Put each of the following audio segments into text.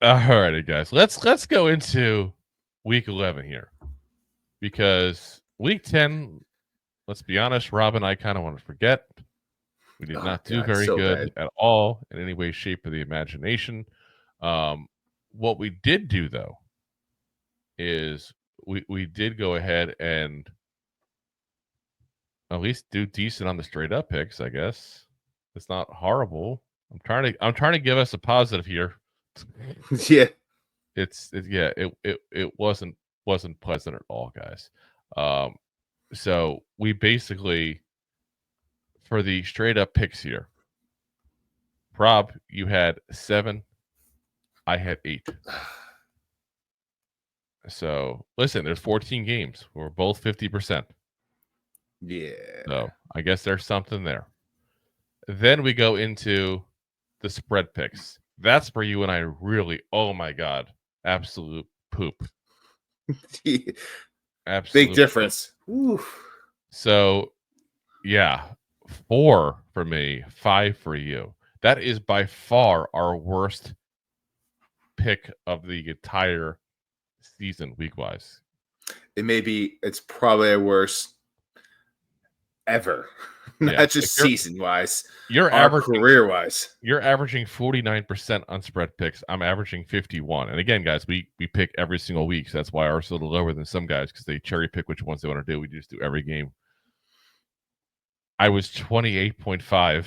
All righty, guys. Let's go into week 11 here, because week 10, let's be honest, Rob and I kind of want to forget. We did not do very so good bad. at all in any way, shape, of the imagination. What we did do, though, is we did go ahead and at least do decent on the straight up picks, I guess. It's not horrible. I'm trying to give us a positive here. Yeah. It wasn't pleasant at all, guys. So we basically, for the straight up picks here, Rob, you had 7, I had 8. So listen, there's 14 games. We're both 50%. Yeah. So I guess there's something there. Then we go into the spread picks. That's where you and I really, oh my God, absolute poop. Absolute Big difference. Oof. So, yeah, 4 for me, 5 for you. That is by far our worst pick of the entire season, week-wise. It's probably our worst ever. Not just season-wise. You're averaging career-wise. You're averaging 49% on spread picks. I'm averaging 51. And again, guys, we pick every single week, so that's why ours are a little lower than some guys, because they cherry pick which ones they want to do. We just do every game. I was 28.5.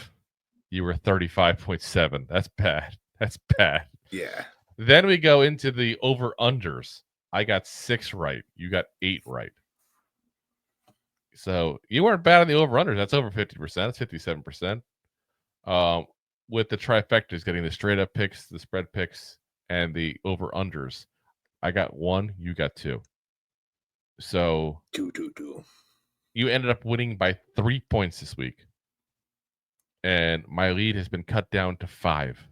You were 35.7. That's bad. That's bad. Yeah. Then we go into the over-unders. I got 6 right. You got 8 right. So you weren't bad on the over-unders. That's over 50%. That's 57%. With the trifectas, getting the straight-up picks, the spread picks, and the over-unders, I got 1. You got 2. So 2. You ended up winning by 3 points this week. And my lead has been cut down to 5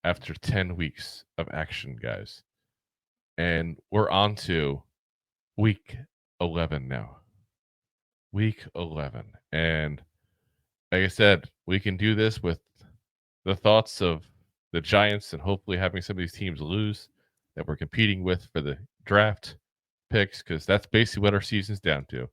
after 10 weeks of action, guys. And we're on to week 11 now. Week 11. And like I said, we can do this with the thoughts of the Giants and hopefully having some of these teams lose that we're competing with for the draft picks, because that's basically what our season's down to.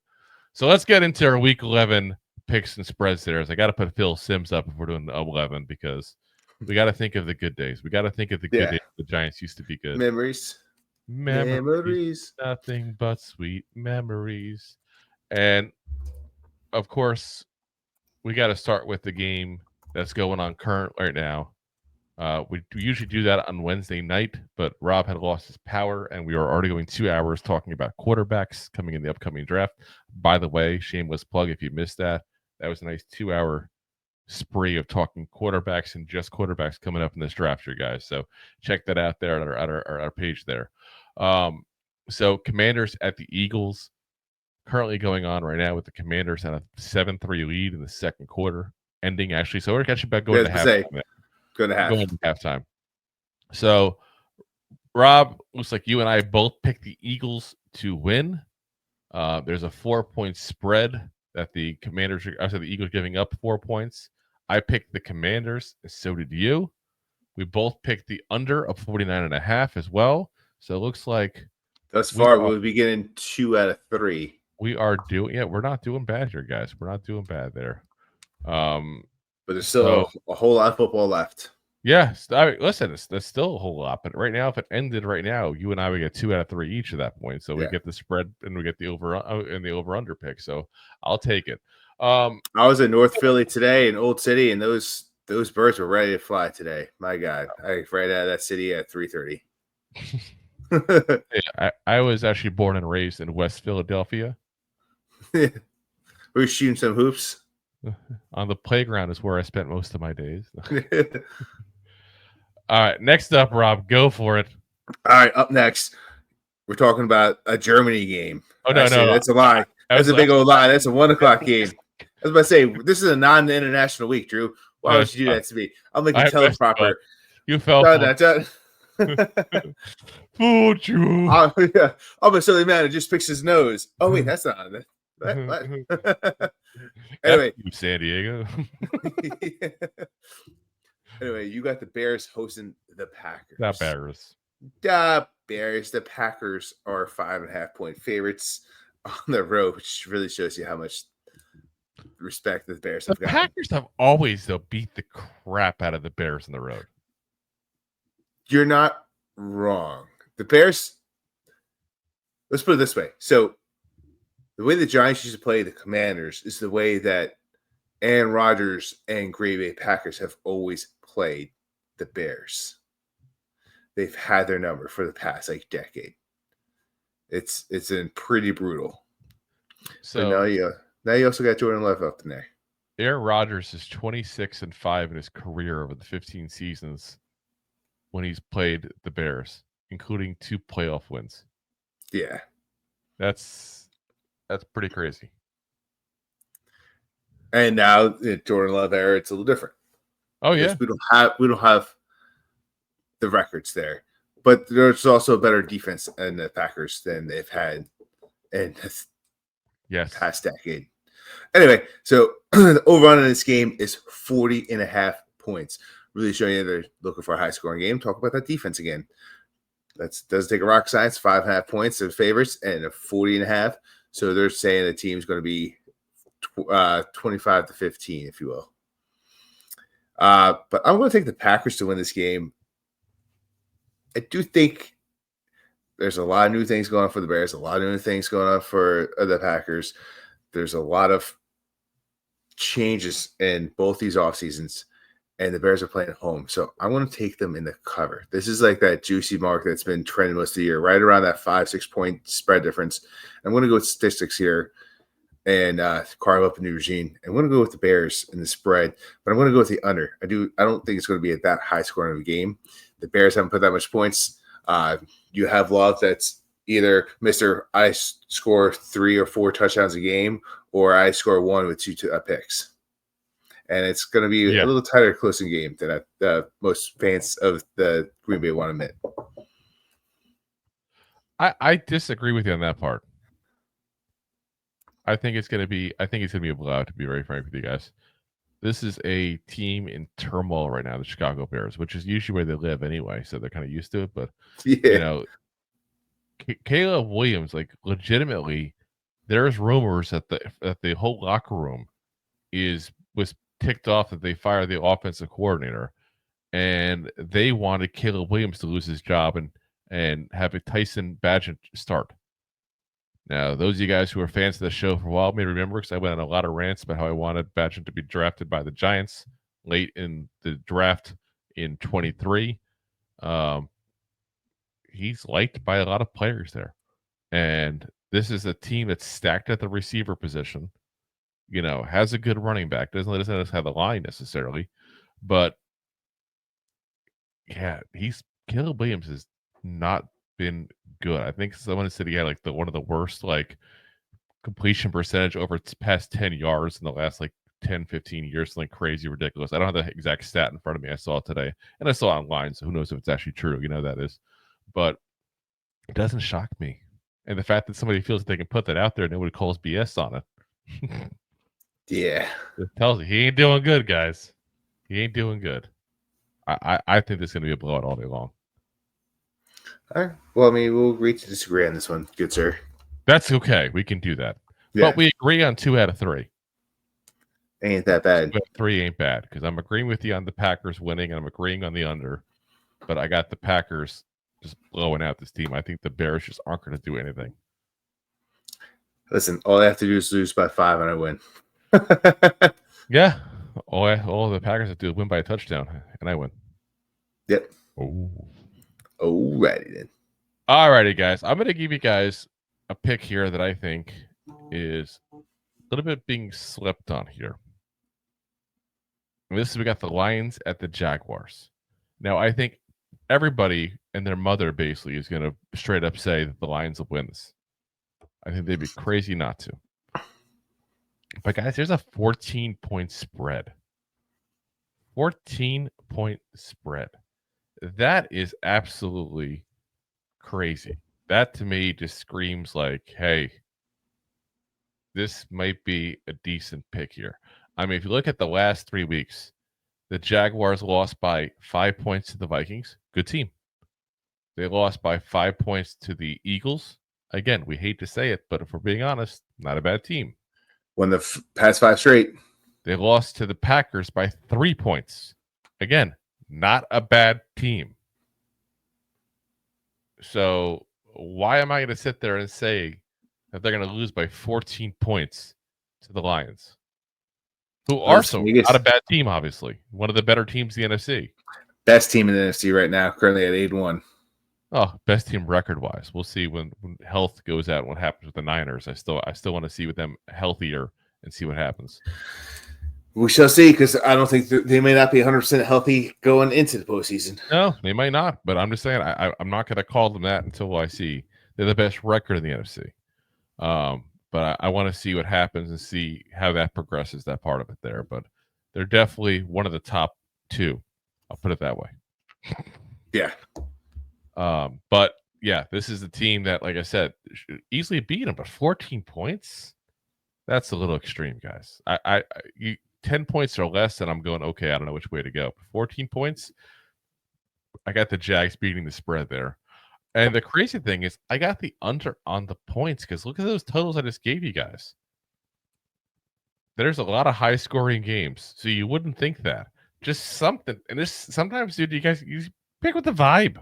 So let's get into our week 11 picks and spreads there. As I got to put Phil Sims up if we're doing the 11, because we got to think of the good days. We got to think of the good days. The Giants used to be good. Memories. Nothing but sweet memories. And of course, we got to start with the game that's going on current right now. We usually do that on Wednesday night, but Rob had lost his power, and we are already going 2 hours talking about quarterbacks coming in the upcoming draft. By the way, shameless plug if you missed that. That was a nice 2-hour spree of talking quarterbacks and just quarterbacks coming up in this draft, you guys. So check that out there at our page there. So Commanders at the Eagles, currently going on right now with the Commanders on a 7-3 lead in the second quarter, ending actually. So we're actually about going to halftime. Going to halftime. So, Rob, looks like you and I both picked the Eagles to win. There's a 4-point spread that the Eagles giving up 4 points. I picked the Commanders, so did you. We both picked the under of 49.5 as well. So it looks like thus far we'll be getting 2 out of 3. We are we're not doing bad here, guys. We're not doing bad there. But there's still a whole lot of football left. Yes. Listen, that's still a whole lot. But right now, if it ended right now, you and I would get 2 out of 3 each at that point. So we get the spread and we get the over-under pick. So I'll take it. I was in North Philly today in Old City, and those birds were ready to fly today. My God. I right out of that city at 3:30. I was actually born and raised in West Philadelphia. We're shooting some hoops. On the playground is where I spent most of my days. All right, next up, Rob, go for it. All right, up next, we're talking about a Germany game. Oh, no, that's a lie. That's a big old lie. That's a 1:00 game. I was about to say, this is a non-international week, Drew. Why would you do that to me? I'll make you tell it proper. You fell for it. Fooled you. I'm a silly man who just picks his nose. Oh, wait, that's not it. What? Anyway, San Diego. Anyway, you got the Bears hosting the Packers. Not Bears. The Bears. The Packers are 5.5-point favorites on the road, which really shows you how much respect the Bears have The gotten. Packers have always, though, beat the crap out of the Bears on the road. You're not wrong. The Bears, let's put it this way. So the way the Giants used to play the Commanders is the way that Aaron Rodgers and Green Bay Packers have always played the Bears. They've had their number for the past decade. It's been pretty brutal. So now you also got Jordan Love up in there. Aaron Rodgers is 26-5 in his career over the 15 seasons when he's played the Bears, including 2 playoff wins. Yeah. That's pretty crazy. And now in Jordan Love era, it's a little different. Oh yeah. We don't have the records there. But there's also a better defense in the Packers than they've had in the past decade. Anyway, so the over-on in this game is 40.5 points. Really showing you they're looking for a high-scoring game. Talk about that defense again. That does take a rock science. 5.5 points of favorites and a 40.5. So they're saying the team's going to be 25-15, if you will. But I'm going to take the Packers to win this game. I do think there's a lot of new things going on for the Bears, a lot of new things going on for the Packers. There's a lot of changes in both these off seasons, and the Bears are playing at home. So I want to take them in the cover. This is like that juicy mark that's been trending most of the year, right around that 5-6 point spread difference. I'm going to go with statistics here and carve up a new regime. I'm going to go with the Bears in the spread, but I'm going to go with the under. I don't think it's going to be at that high scoring of a game. The Bears haven't put that much points. You have Love that's either Mr. I score 3 or 4 touchdowns a game, or I score 1 with 2 picks. And it's going to be a little tighter closing game than most fans of the Green Bay want to admit. I disagree with you on that part. I think it's going to be a blowout, to be very frank with you guys. This is a team in turmoil right now, the Chicago Bears, which is usually where they live anyway, so they're kind of used to it. But Caleb Williams, legitimately, there's rumors that the whole locker room was ticked off that they fired the offensive coordinator, and they wanted Caleb Williams to lose his job and have a Tyson Bagent start. Now, those of you guys who are fans of the show for a while may remember, because I went on a lot of rants about how I wanted Bagent to be drafted by the Giants late in the draft in 23. He's liked by a lot of players there. And this is a team that's stacked at the receiver position, has a good running back. Doesn't have the line necessarily. But, yeah, Caleb Williams has not been good. I think someone said he had one of the worst completion percentage over its past 10 yards in the last 10, 15 years, something crazy ridiculous. I don't have the exact stat in front of me. I saw it today, and I saw it online, so who knows if it's actually true. That is, but it doesn't shock me. And the fact that somebody feels that they can put that out there and nobody calls BS on it. Yeah. It tells you he ain't doing good, guys. He ain't doing good. I think this is going to be a blowout all day long. All right. Well, we'll agree to disagree on this one, good sir. That's okay. We can do that. Yeah. But we agree on 2 out of 3. Ain't that bad. 2 out of 3 ain't bad, because I'm agreeing with you on the Packers winning, and I'm agreeing on the under. But I got the Packers just blowing out this team. I think the Bears just aren't going to do anything. Listen, all I have to do is lose by 5 and I win. Yeah. All the Packers have to do is win by a touchdown, and I win. Yep. Oh. Alrighty then. Alrighty, guys. I'm going to give you guys a pick here that I think is a little bit being slept on here. And we got the Lions at the Jaguars. Now, I think everybody and their mother basically is going to straight up say that the Lions will win this. I think they'd be crazy not to. But guys, there's a 14-point spread. 14-point spread. That is absolutely crazy. That to me just screams hey, this might be a decent pick here. If you look at the last 3 weeks, The Jaguars lost by 5 points to the Vikings. Good team. They lost by 5 points to the Eagles. Again, we hate to say it, but if we're being honest, not a bad team. Won the past 5 straight. They lost to the Packers by 3 points. Again, not a bad team. So why am I going to sit there and say that they're going to lose by 14 points to the Lions, who are Las so Vegas. not a bad team, obviously. One of the better teams in the NFC. Best team in the NFC right now, currently at 8-1. Oh, best team record-wise. We'll see when health goes out, what happens with the Niners. I still want to see with them healthier and see what happens. We shall see, because I don't think they may not be 100% healthy going into the postseason. No, they might not, but I'm just saying I'm not going to call them that until I see they're the best record in the NFC. But I want to see what happens and see how that progresses, that part of it there. But they're definitely one of the top 2. I'll put it that way. Yeah. But yeah, this is a team that, like I said, should easily beat them, but 14 points? That's a little extreme, guys. You 10 points or less, and I'm going, okay, I don't know which way to go. 14 points, I got the Jags beating the spread there. And the crazy thing is, I got the under on the points because look at those totals I just gave you guys. There's a lot of high scoring games, so you wouldn't think that. Just something, and this sometimes, dude, you pick with the vibe.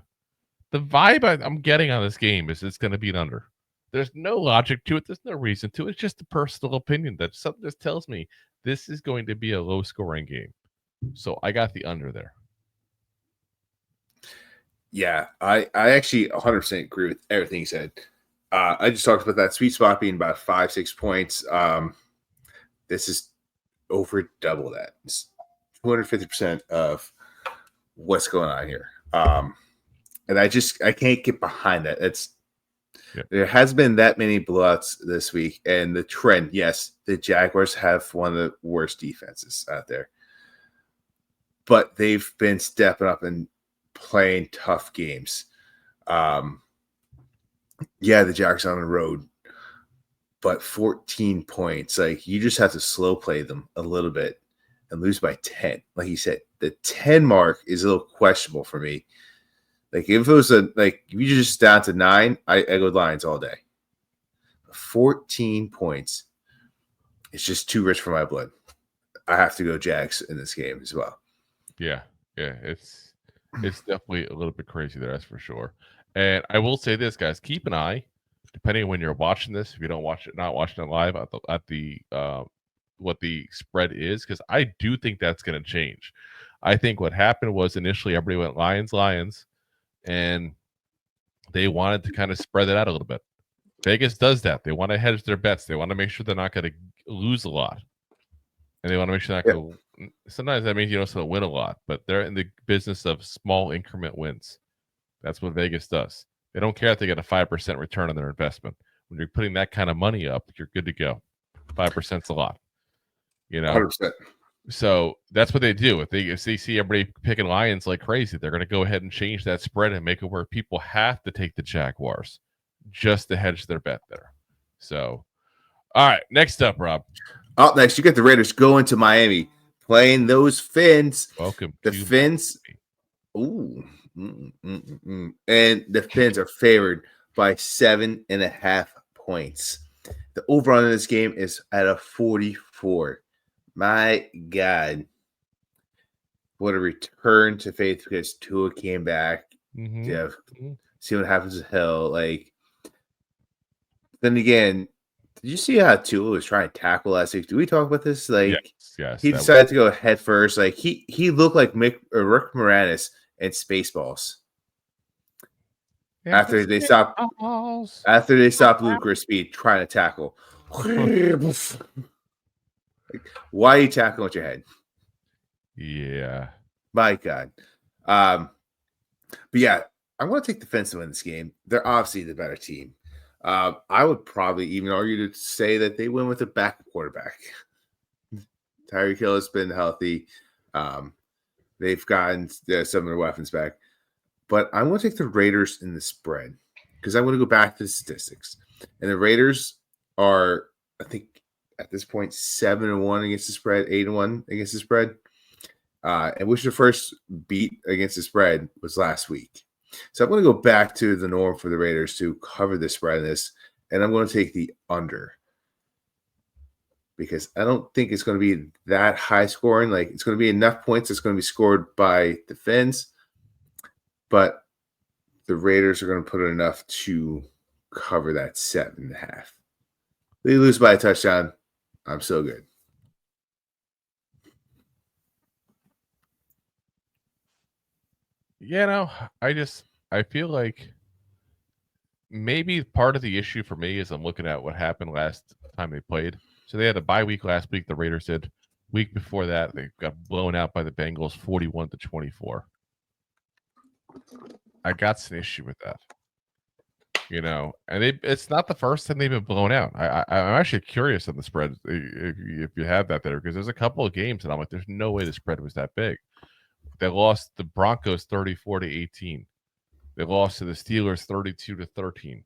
The vibe I'm getting on this game is it's going to be an under. There's no logic to it. There's no reason to it. It's just a personal opinion that something just tells me this is going to be a low scoring game. So I got the under there. Yeah, I actually 100% agree with everything you said. I just talked about that sweet spot being about 5-6 points. This is over double that. It's 250% of what's going on here. And I can't get behind that. There has been that many blowouts this week, and the trend, yes, the Jaguars have one of the worst defenses out there, but they've been stepping up and playing tough games. Yeah, the Jaguars on the road, but 14 points, like you just have to slow play them a little bit and lose by 10. Like you said, the 10 mark is a little questionable for me. Like if it was if you just down to 9, I go Lions all day. 14 points, it's just too rich for my blood. I have to go Jags in this game as well. Yeah, it's definitely a little bit crazy there, that's for sure. And I will say this, guys, keep an eye, depending on when you're watching this. If you don't watch it, not watching it live at the what the spread is, because I do think that's going to change. I think what happened was initially everybody went Lions, and they wanted to kind of spread it out a little bit. Vegas does that. They want to hedge their bets. They want to make sure they're not going to lose a lot, and they want to make sure they're not going to. Sometimes that means you don't going to win a lot, but they're in the business of small increment wins. That's what Vegas does. They don't care if they get a 5% return on their investment. When you're putting that kind of money up, you're good to go. 5%'s a lot, 100%. So that's what they do. If they see everybody picking Lions like crazy, they're going to go ahead and change that spread and make it where people have to take the Jaguars just to hedge their bet there. So, all right, next up, Rob. Up next, you get the Raiders going to Miami, playing those Fins. Welcome the to Fins. Ooh. And the Fins are favored by 7.5 points. The over on this game is at a 44. My God. What a return to faith, because Tua came back. Mm-hmm. Yeah. See what happens to Hill. Then again, did you see how Tua was trying to tackle last week? Did we talk about this? Yes, he decided to go head first. He looked like Rick Moranis in Spaceballs. After they stopped Ludacris Speed trying to tackle. Why are you tackling with your head? Yeah. My God. But yeah, I want to take the Fins to win this game. They're obviously the better team. I would probably even argue to say that they win with a backup quarterback. Tyreek Hill has been healthy. They've gotten some of their weapons back. But I want to take the Raiders in the spread because I want to go back to the statistics. And the Raiders are, I think, at this point, 7-1 against the spread, 8-1 against the spread. and which the first beat against the spread was last week. So I'm going to go back to the norm for the Raiders to cover the spread in this, and I'm going to take the under because I don't think it's going to be that high scoring. Like, it's going to be enough points that's going to be scored by the Fins, but the Raiders are going to put in enough to cover that 7.5. They lose by a touchdown. I'm so good. You know, I feel like maybe part of the issue for me is I'm looking at what happened last time they played. So they had a bye week last week. The Raiders did. Week before that, they got blown out by the Bengals, 41-24. I got an issue with that. And it's not the first time they've been blown out. I'm actually curious on the spread if you have that there, because there's a couple of games and I'm like, there's no way the spread was that big. They lost the Broncos 34-18. They lost to the Steelers 32-13.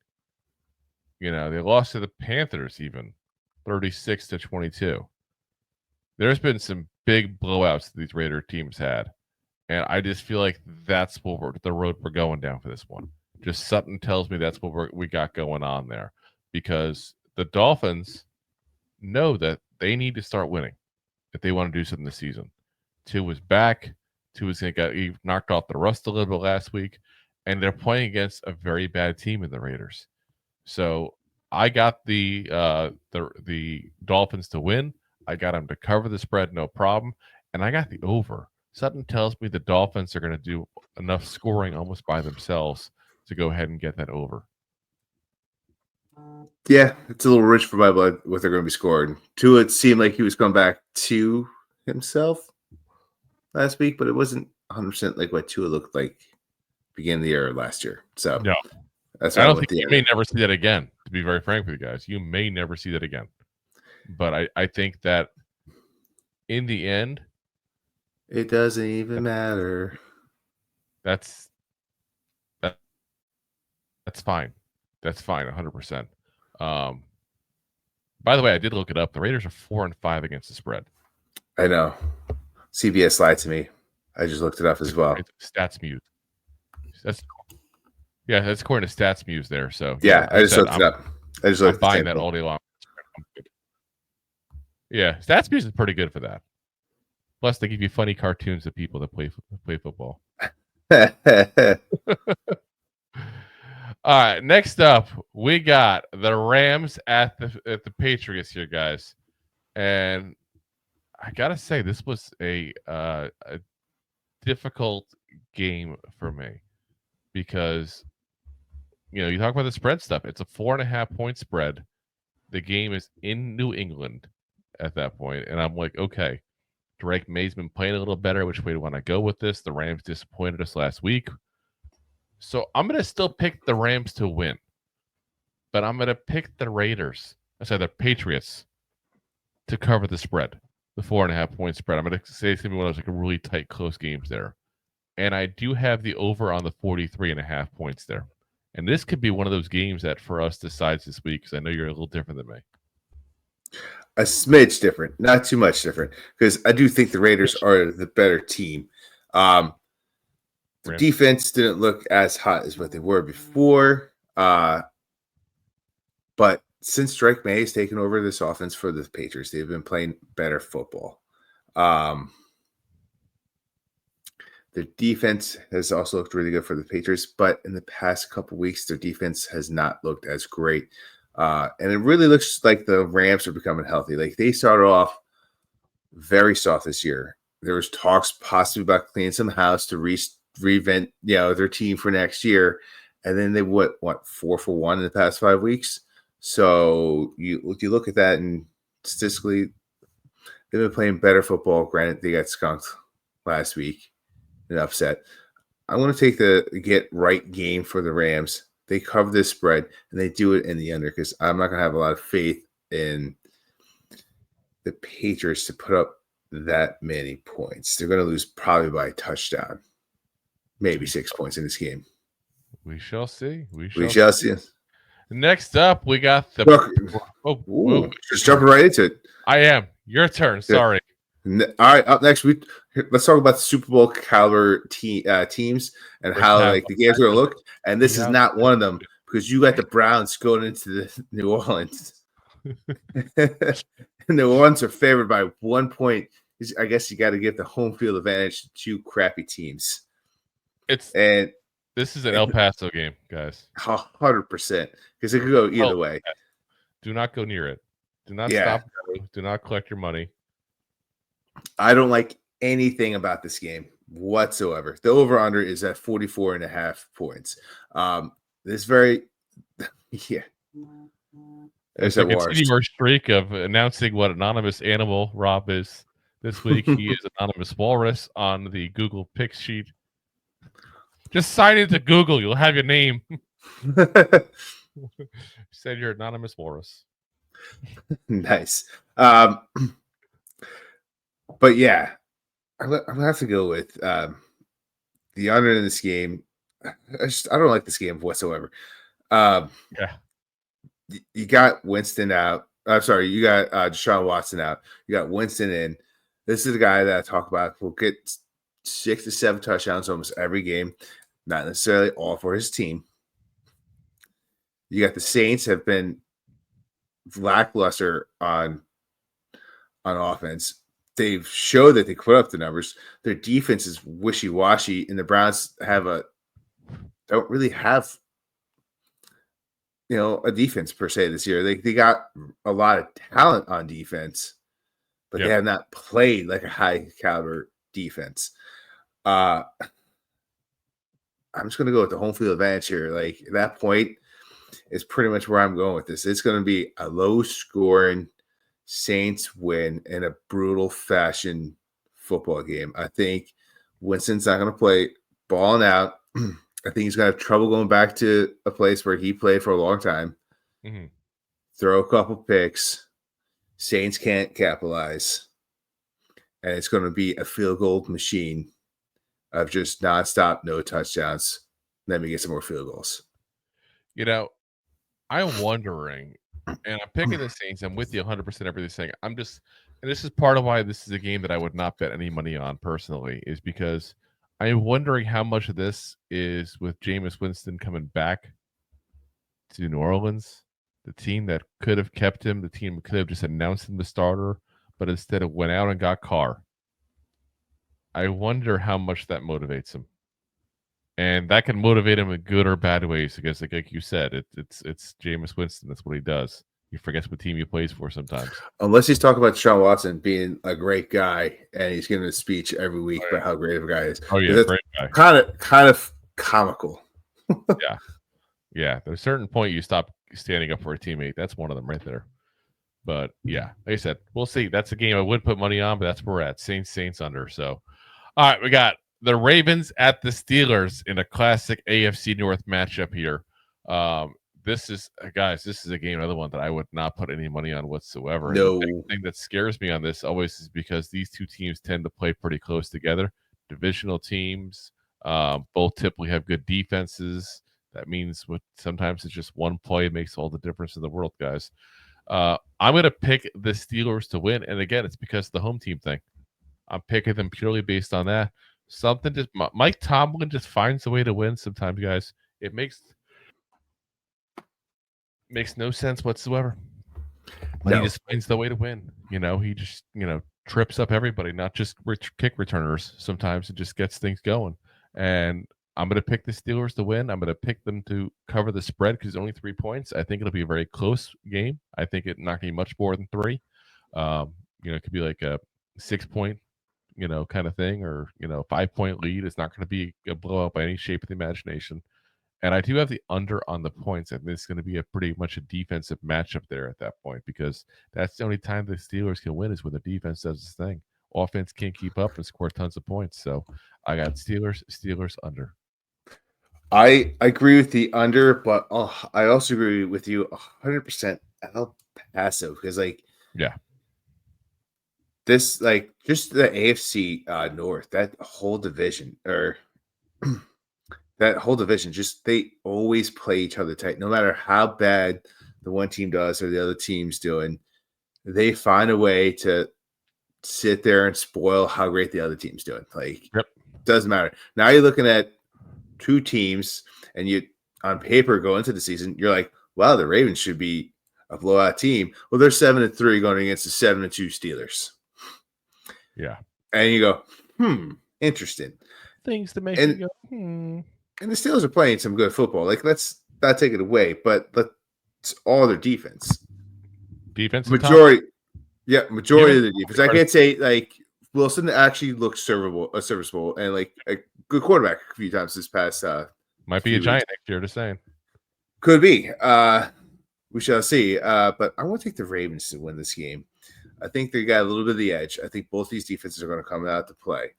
They lost to the Panthers even 36-22. There's been some big blowouts that these Raider teams had. And I just feel like that's what the road we're going down for this one. Just something tells me that's what we got going on there, because the Dolphins know that they need to start winning if they want to do something this season. Tua is back. Tua's he knocked off the rust a little bit last week, and they're playing against a very bad team in the Raiders. So I got the Dolphins to win. I got them to cover the spread, no problem, and I got the over. Something tells me the Dolphins are going to do enough scoring almost by themselves to go ahead and get that over. Yeah, it's a little rich for my blood what they're going to be scoring. Tua, it seemed like he was coming back to himself last week, but it wasn't 100% like what Tua looked like beginning of the year last year. So no, that's I don't think you may never see that again. To be very frank with you guys, you may never see that again. But I think that in the end, it doesn't even matter. That's fine. That's fine, 100%. By the way, I did look it up. The Raiders are 4-5 against the spread. I know. CBS lied to me. I just looked it up as well. Stats Muse. That's according to Stats Muse there. So yeah, I just looked it up. I just looked buying that all day long. Yeah, Stats Muse is pretty good for that. Plus, they give you funny cartoons of people that play football. All right, next up, we got the Rams at the Patriots here, guys. And I got to say, this was a difficult game for me because, you talk about the spread stuff. It's a 4.5-point spread. The game is in New England at that point. And I'm like, okay, Drake May's been playing a little better. Which way do I want to go with this? The Rams disappointed us last week. So I'm going to still pick the Rams to win. But I'm going to pick the the Patriots to cover the spread, the 4.5-point spread. I'm going to say it's going to be one of those really tight, close games there. And I do have the over on the 43.5 points there. And this could be one of those games that for us decides this week, because I know you're a little different than me. A smidge different, not too much different, because I do think the Raiders are the better team. The defense didn't look as hot as what they were before. But since Drake May has taken over this offense for the Patriots, they've been playing better football. Their defense has also looked really good for the Patriots, but in the past couple of weeks, their defense has not looked as great. And it really looks like the Rams are becoming healthy. Like, they started off very soft this year. There was talks possibly about cleaning some house to revent, their team for next year. And then they went 4-1 in the past 5 weeks. So you look at that, and statistically, they've been playing better football. Granted, they got skunked last week, an upset. I want to take the get right game for the Rams. They cover this spread, and they do it in the under, because I'm not going to have a lot of faith in the Patriots to put up that many points. They're going to lose probably by a touchdown, maybe 6 points in this game. We shall see. We shall see. Next up, we got the. Just jumping right into it. I am. Your turn. Sorry. All right, up next, let's talk about the Super Bowl caliber teams and Which how have like the game's going to look. And this you is have not one of them because you got the Browns going into the New Orleans. New Orleans are favored by 1 point. I guess you got to give the home field advantage to two crappy teams. this is an El Paso game, guys. 100% because it could go either way. Do not go near it. Do not stop. Do not collect your money. I don't like anything about this game whatsoever. The over-under is at 44.5 points. This very, yeah. There's a continuous streak of announcing what anonymous animal Rob is this week. He is anonymous walrus on the Google Pics sheet. Just sign into Google. You'll have your name. Said you're anonymous walrus. Nice. But yeah, I'm gonna have to go with the under in this game. I don't like this game whatsoever. Yeah. You got Winston out. I'm sorry, you got Deshaun Watson out. You got Winston in. This is the guy that I talk about will get 6 to 7 touchdowns almost every game. Not necessarily all for his team. You got the Saints have been lackluster on offense. They've showed that they put up the numbers. Their defense is wishy-washy, and the Browns don't really have a defense per se this year. They got a lot of talent on defense, but they have not played like a high caliber defense. I'm just gonna go with the home field advantage here. Like at that point is pretty much where I'm going with this. It's gonna be a low scoring Saints win in a brutal fashion football game. I think Winston's not gonna play balling out. I think he's going to have trouble going back to a place where he played for a long time. Mm-hmm. Throw a couple picks. Saints can't capitalize. And it's going to be a field goal machine of just nonstop, no touchdowns. Let me get some more field goals. I'm wondering, and I'm picking the Saints. I'm with you 100% everything. And this is part of why this is a game that I would not bet any money on personally, is because I'm wondering how much of this is with Jameis Winston coming back to New Orleans, the team that could have kept him, the team that could have just announced him the starter, but instead of went out and got Carr. I wonder how much that motivates him. And that can motivate him in good or bad ways because, like you said, it's Jameis Winston. That's what he does. He forgets what team he plays for sometimes. Unless he's talking about Deshaun Watson being a great guy and he's giving a speech every week about how great of a guy he is. Oh yeah, great guy. Kind of comical. Yeah. At a certain point, you stop standing up for a teammate. That's one of them right there. But yeah, like I said, we'll see. That's a game I would put money on, but that's where we're at. Saints under. So, all right, we got the Ravens at the Steelers in a classic AFC North matchup here. This is a game, another one that I would not put any money on whatsoever. No. And the big thing that scares me on this always is because these two teams tend to play pretty close together. Divisional teams, both typically have good defenses. That means sometimes it's just one play makes all the difference in the world, guys. I'm going to pick the Steelers to win, and again, it's because of the home team thing. I'm picking them purely based on that. Mike Tomlin just finds a way to win sometimes, guys. It makes no sense whatsoever. But he just finds the way to win. He just, trips up everybody, not just kick returners sometimes. It just gets things going. And I'm going to pick the Steelers to win. I'm going to pick them to cover the spread because it's only 3 points. I think it'll be a very close game. I think it's not going to be much more than 3. It could be like a 6-point, kind of thing, or 5-point lead. It's not going to be a blowout by any shape of the imagination. And I do have the under on the points. I think it's going to be pretty much a defensive matchup there at that point because that's the only time the Steelers can win is when the defense does this thing. Offense can't keep up and score tons of points. So I got Steelers under. I agree with the under, but I also agree with you 100% El Paso because, this, just the AFC North, that whole division, just they always play each other tight. No matter how bad the one team does or the other team's doing, they find a way to sit there and spoil how great the other team's doing. Like, Yep. doesn't matter. Now you're looking at two teams, and you on paper go into the season, you're like, wow, the Ravens should be a blowout team. Well, they're 7-3 going against the 7-2 Steelers. Yeah. And you go, interesting. Things to make And you go, and the Steelers are playing some good football. Like, let's not take it away, but let's all their defense. Defense. Majority of the defense. I can't say like Wilson actually looks serviceable, and like a good quarterback a few times this past. Might be a Giant next year. Just saying. Could be. We shall see. But I want to take the Ravens to win this game. I think they got a little bit of the edge. I think both these defenses are going to come out to play.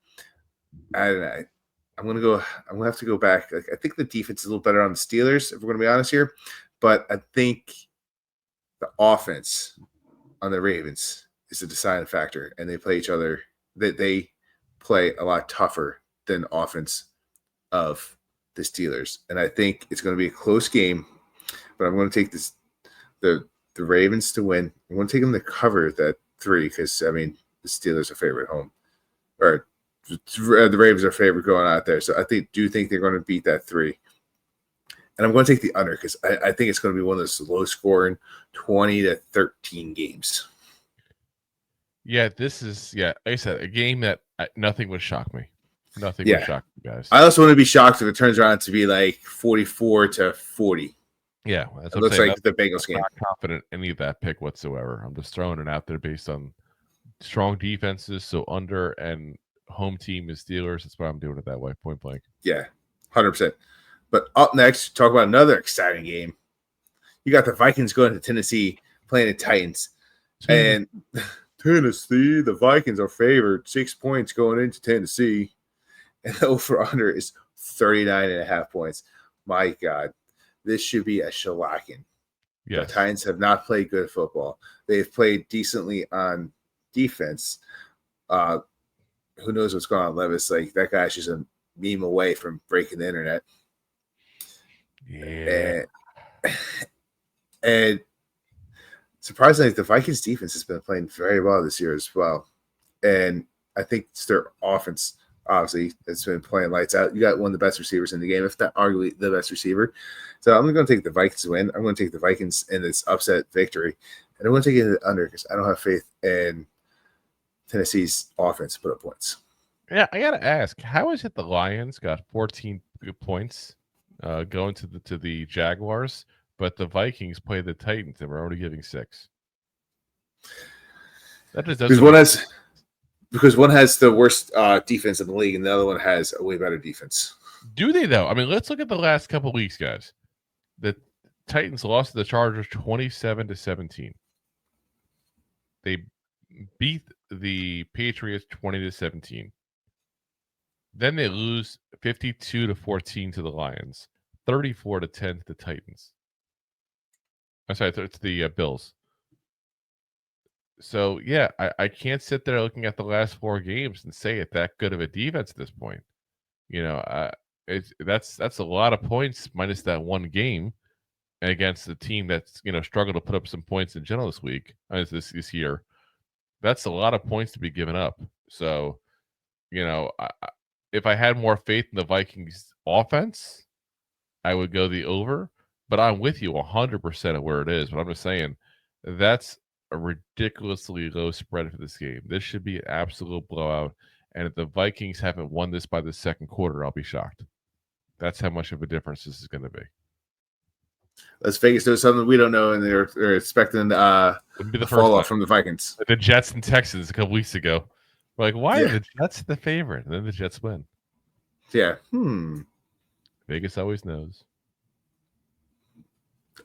I'm gonna have to go back. Like, I think the defense is a little better on the Steelers, if we're gonna be honest here. But I think the offense on the Ravens is a deciding factor, and they play each other. They play a lot tougher than offense of the Steelers, and I think it's going to be a close game. But I'm going to take the Ravens to win. I'm going to take them to cover that 3 because I mean the Steelers are favorite home, or the Ravens are favorite going out there. So I do think they're going to beat that 3. And I'm going to take the under because I think it's going to be one of those low-scoring 20-13 games. Yeah, this is like I said, a game that nothing would shock me. Nothing would shock you guys. I also want to be shocked if it turns around to be like 44-40. Yeah, it looks like the Bengals game. I'm not confident in any of that pick whatsoever. I'm just throwing it out there based on strong defenses. So under and home team is Steelers. That's why I'm doing it that way, point blank. Yeah, 100%. But up next, talk about another exciting game. You got the Vikings going to Tennessee playing the Titans. And Tennessee, the Vikings are favored 6 points going into Tennessee. And the over-under is 39.5 points. My God, this should be a shellacking. Yes. The Titans have not played good football. They've played decently on defense. Who knows what's going on, Levis? Like, that guy's just a meme away from breaking the internet. Yeah. And surprisingly, the Vikings defense has been playing very well this year as well. And I think it's their offense, obviously, it's been playing lights out. You got one of the best receivers in the game, if not arguably the best receiver. So I'm going to take the Vikings to win. I'm going to take the Vikings in this upset victory. And I'm going to take it under because I don't have faith in Tennessee's offense to put up points. Yeah, I got to ask, how is it the Lions got 14 points going to the Jaguars, but the Vikings play the Titans and we're only giving 6? That just doesn't because one has the worst defense in the league and the other one has a way better defense. Do they, though? I mean, let's look at the last couple weeks, guys. The Titans lost to the Chargers 27-17. They beat the Patriots 20-17. Then they lose 52-14 to the Lions, 34-10 to the Titans. I'm sorry, it's the Bills. So, yeah, I can't sit there looking at the last 4 games and say it's that good of a defense at this point. You know, that's a lot of points minus that one game against the team that's, struggled to put up some points in general this week, this year. That's a lot of points to be given up. So, if I had more faith in the Vikings offense, I would go the over. But I'm with you 100% of where it is. But I'm just saying that's a ridiculously low spread for this game. This should be an absolute blowout. And if the Vikings haven't won this by the second quarter, I'll be shocked. That's how much of a difference this is going to be. Las Vegas knows something we don't know, and they're expecting a fall off from the Vikings. The Jets and Texans a couple weeks ago. We're like, why are the Jets the favorite? And then the Jets win. Yeah. Vegas always knows.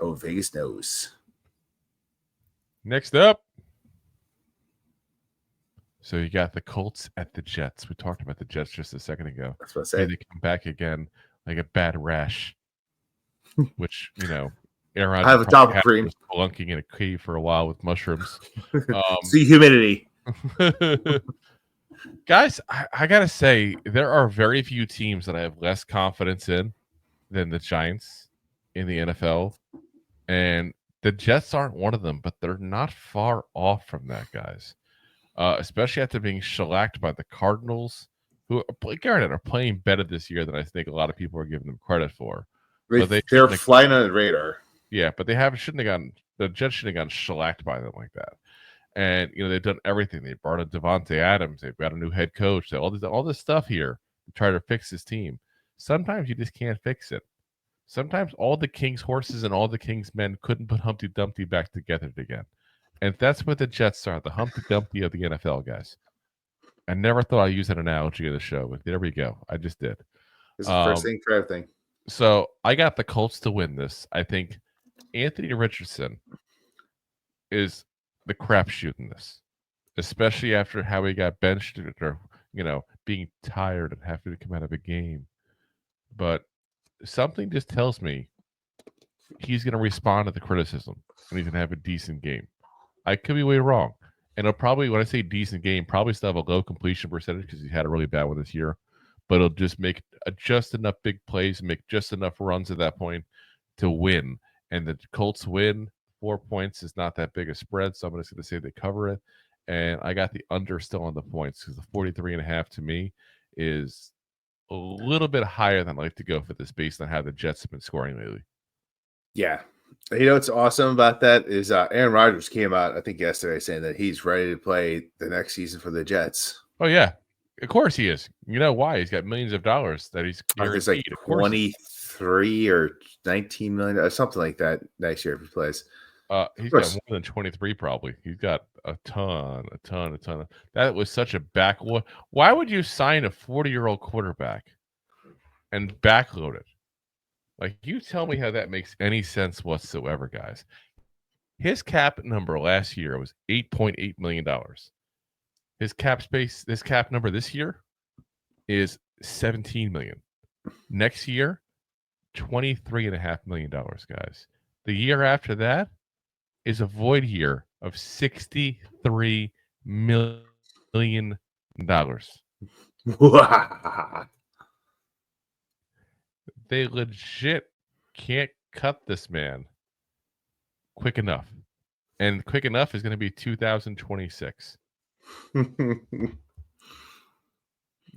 Oh, Vegas knows. Next up. So you got the Colts at the Jets. We talked about the Jets just a second ago. That's what I said. They come back again like a bad rash, which, Aaron I have a top cream. Spelunking in a cave for a while with mushrooms. See humidity. Guys, I got to say, there are very few teams that I have less confidence in than the Giants in the NFL. And the Jets aren't one of them, but they're not far off from that, guys. especially after being shellacked by the Cardinals, who granted are playing better this year than I think a lot of people are giving them credit for. But they They're shouldn't have, flying under the radar. yeah, but they shouldn't have gotten the Jets shouldn't have gotten shellacked by them like that. And they've done everything. They brought in Devontae Adams. They've got a new head coach. All this stuff here to try to fix this team. Sometimes you just can't fix it. Sometimes all the king's horses and all the king's men couldn't put Humpty Dumpty back together again. And that's what the Jets are, the Humpty Dumpty of the NFL, guys. I never thought I'd use that analogy in the show, but there we go. I just did. It's the first thing for everything. So I got the Colts to win this. I think Anthony Richardson is the crapshoot in this, especially after how he got benched or, being tired and having to come out of a game. But something just tells me he's going to respond to the criticism and he's going to have a decent game. I could be way wrong. And it'll probably, when I say decent game, probably still have a low completion percentage because he had a really bad one this year. But it'll just make just enough big plays, make just enough runs at that point to win. And the Colts win. 4 points is not that big a spread, so I'm just going to say they cover it. And I got the under still on the points because the 43.5 to me is a little bit higher than I like to go for this based on how the Jets have been scoring lately. Yeah. What's awesome about that is Aaron Rodgers came out, I think, yesterday saying that he's ready to play the next season for the Jets. Oh, yeah. Of course he is. You know why? He's got millions of dollars that he's guaranteed. It's like 23 or 19 million or something like that next year if he plays. He's got more than 23 probably. He's got a ton. That was such a why would you sign a 40-year-old quarterback and backload it? Like, you tell me how that makes any sense whatsoever, guys. His cap number last year was $8.8 million. His cap number this year is $17 million. Next year, $23.5 million, guys. The year after that is a void year of $63 million. They legit can't cut this man quick enough. And quick enough is going to be 2026.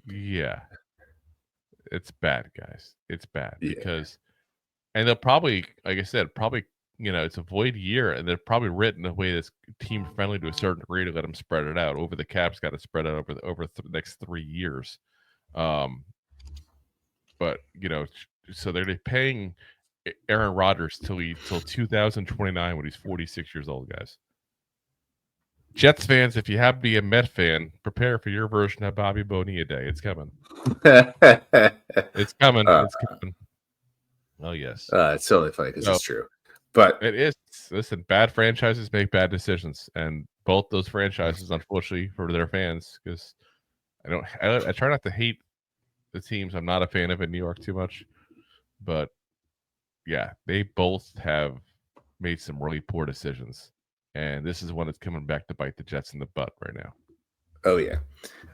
Yeah. It's bad, guys. It's bad because, and they'll probably, like I said, it's a void year, and they're probably written in a way that's team friendly to a certain degree to let them spread it out. Over the cap's got to spread out over the next 3 years. But so they're paying Aaron Rodgers till 2029 when he's 46 years old, guys. Jets fans, if you happen to be a Met fan, prepare for your version of Bobby Bonilla Day. It's coming. It's coming. It's coming. Oh, yes. It's totally funny because it's true. But it is. Listen, bad franchises make bad decisions. And both those franchises, unfortunately, for their fans, because I try not to hate the teams. I'm not a fan of in New York too much. But, yeah, they both have made some really poor decisions. And this is one that's coming back to bite the Jets in the butt right now. Oh, yeah.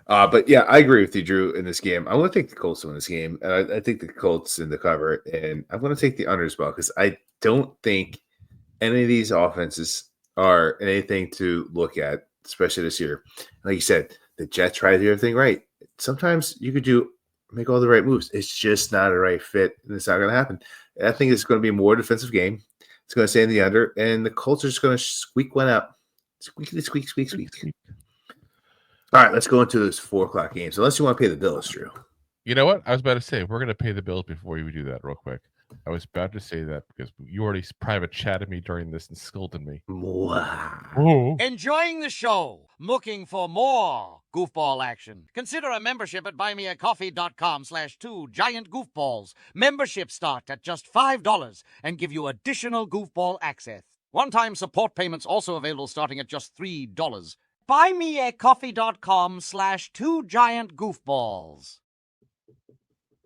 But, yeah, I agree with you, Drew, in this game. I want to take the Colts to win this game. And I think the Colts in the cover. And I'm going to take the under as well because I don't think any of these offenses are anything to look at, especially this year. Like you said, the Jets try to do everything right. Sometimes you could make all the right moves. It's just not a right fit, and it's not going to happen. And I think it's going to be a more defensive game. It's going to stay in the under, and the Colts are just going to squeak one out. Squeak. All right, let's go into this 4 o'clock games. Unless you want to pay the bills, Drew. You know what? I was about to say, we're going to pay the bills before you do that real quick. I was about to say that because you already private chatted me during this and scolded me. Wow. Enjoying the show? Looking for more goofball action? Consider a membership at buymeacoffee.com/2giantgoofballs. Memberships start at just $5 and give you additional goofball access. One-time support payments also available starting at just $3. buymeacoffee.com/2giantgoofballs.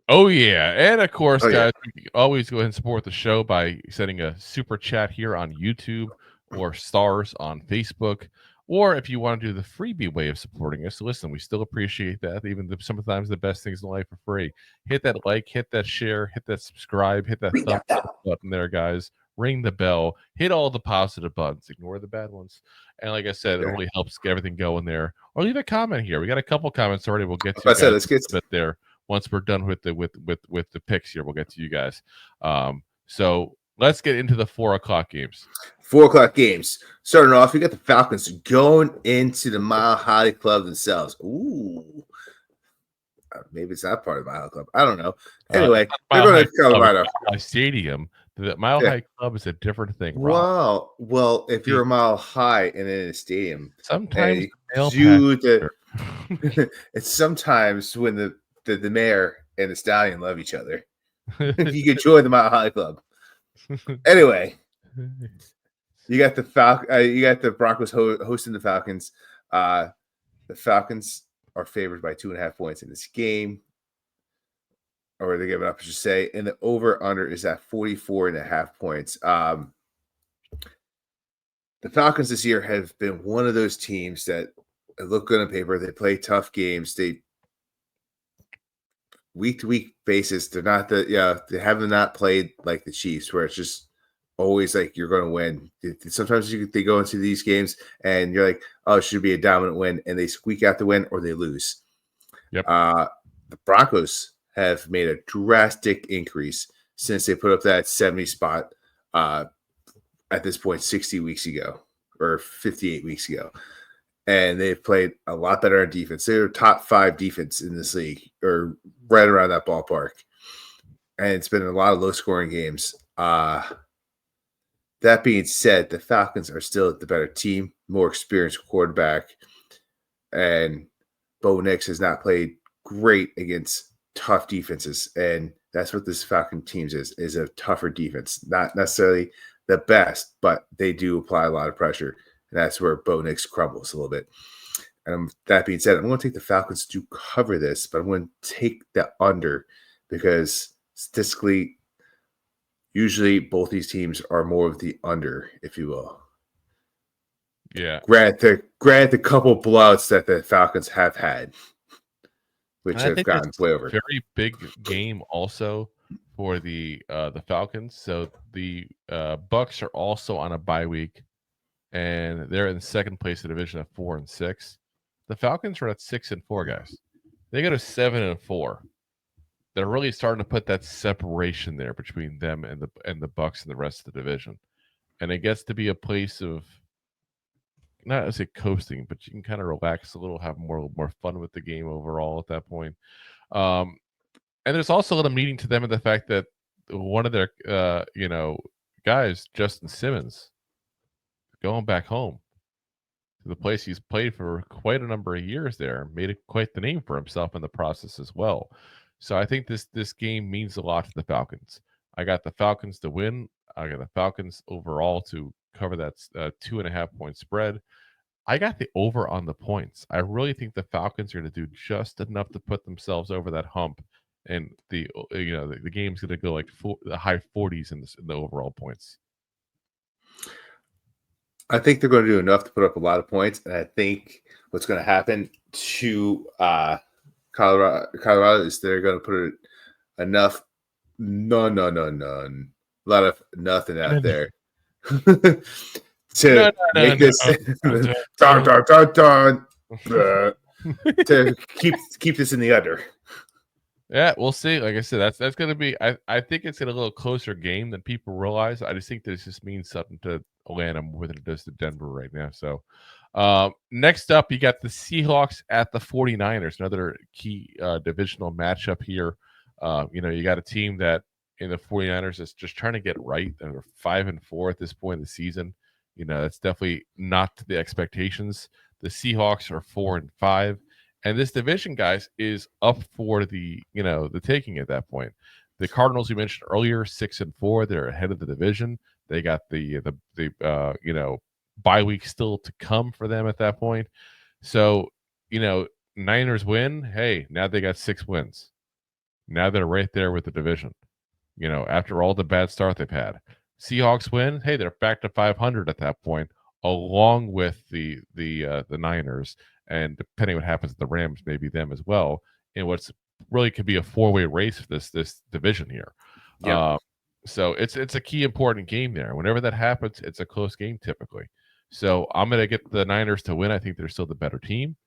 Oh, yeah. And, of course, guys, you can always go ahead and support the show by sending a super chat here on YouTube or stars on Facebook. Or if you want to do the freebie way of supporting us, listen, we still appreciate that. Even sometimes the best things in life are free. Hit that like, hit that share, hit that subscribe, hit that thumbs up button there, guys. ring the bell, hit all the positive buttons, ignore the bad ones. And like I said, it really helps get everything going there. Or leave a comment here. We got a couple comments already. We'll get to you guys let's get a bit there. Once we're done with the picks here, we'll get to you guys. So let's get into the 4 o'clock games. 4 o'clock games. Starting off, we got the Falcons going into the Mile High Club themselves. Ooh. Maybe it's not part of the Mile High Club. I don't know. Anyway, they're going to Colorado. Stadium. The Mile High Club is a different thing. Wow. Well, if you're a mile high and in a stadium, sometimes it's sometimes when the mayor and the stallion love each other. You can join the Mile High Club. Anyway, you got the Broncos hosting the Falcons. The Falcons are favored by 2.5 points in this game, or they give it up, I should say. And the over/under is at 44.5 points. The Falcons this year have been one of those teams that look good on paper. They play tough games. They week-to-week basis, they haven't not played like the Chiefs, where it's just always like you're going to win. Sometimes they go into these games and you're like, oh, it should be a dominant win, and they squeak out the win or they lose. Yep. The Broncos have made a drastic increase since they put up that 70 spot at this point 60 weeks ago or 58 weeks ago. And they've played a lot better on defense. They're top 5 defense in this league, or right around that ballpark. And it's been a lot of low-scoring games. That being said, the Falcons are still the better team, more experienced quarterback. And Bo Nix has not played great against tough defenses. And that's what this Falcon team is a tougher defense. Not necessarily the best, but they do apply a lot of pressure. And that's where Bo Nix crumbles a little bit. And that being said, I'm going to take the Falcons to cover this, but I'm going to take the under because statistically, usually both these teams are more of the under, if you will. Yeah. Grant the couple blowouts that the Falcons have had, which have gotten way over. Very big game also for the Falcons. So the Bucs are also on a bye week, and they're in second place in the division at 4-6. The Falcons are at 6-4, guys. They go to 7-4. They're really starting to put that separation there between them and the Bucs and the rest of the division, and it gets to be a place of not to say coasting, but you can kind of relax a little, have more fun with the game overall at that point. And there's also a little meaning to them in the fact that one of their guys, Justin Simmons, going back home to the place he's played for quite a number of years there, made quite the name for himself in the process as well. So I think this game means a lot to the Falcons. I got the Falcons to win. I got the Falcons overall to cover that 2.5 point spread. I got the over on the points. I really think the Falcons are going to do just enough to put themselves over that hump, and the game's going to go like the high 40s in the overall points. I think they're going to do enough to put up a lot of points, and I think what's going to happen to Colorado is they're going to put enough none, a lot of nothing out there to make this to keep this in the under. Yeah, we'll see. Like I said, that's going to be. I think it's in a little closer game than people realize. I just think this just means something to Atlanta more than it does to Denver right now. So next up, you got the Seahawks at the 49ers, another key divisional matchup here. You got a team that in the 49ers is just trying to get right. They're 5-4 at this point in the season. That's definitely not to the expectations. The Seahawks are 4-5. And this division, guys, is up for the taking at that point. The Cardinals, you mentioned earlier, 6-4. They're ahead of the division. They got the bye week still to come for them at that point. So, Niners win. Hey, now they got 6 wins. Now they're right there with the division. After all the bad start they've had. Seahawks win. Hey, they're back to 500 at that point, along with the Niners. And depending on what happens to the Rams, maybe them as well. And what's really could be a 4-way race for this division here. Yep. So it's a key important game there. Whenever that happens, it's a close game typically. So I'm gonna get the Niners to win. I think they're still the better team.